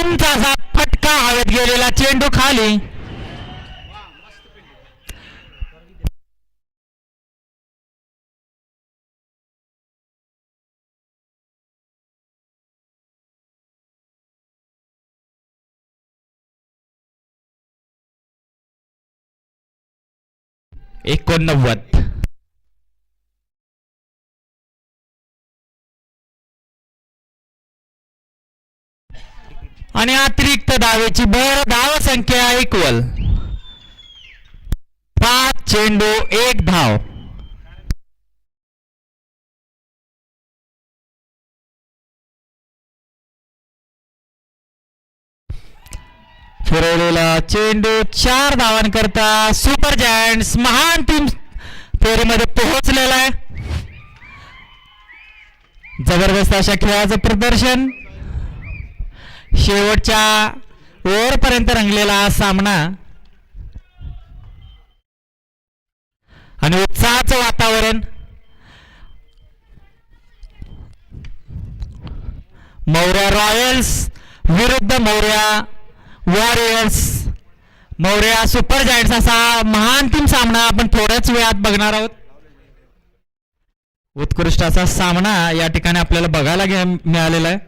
उंच असा फटका हवेत गेलेला चेंडू खाली. एकोणनव्वद. आणि अतिरिक्त धावेची भर. धाव संख्या इक्वल. 5 चेंडू 1 धाव. फिरवलेला चेंडू 4 धावांकरता सुपर जायंट्स महान टीम फेरीमध्ये पोहोचलेला आहे. जबरदस्त अशा खेळाचं प्रदर्शन. शेवटच्या ओव्हरपर्यंत रंगलेला हा सामना आणि उत्साहाचं वातावरण. मौर्या रॉयल्स विरुद्ध Maurya warriors. Maurya super giants असा महान टीम सामना आपण थोड्याच वेळात बघणार आहोत. उत्कृष्ट असा सामना या ठिकाणी आपल्याला बघायला मिळालेला आहे.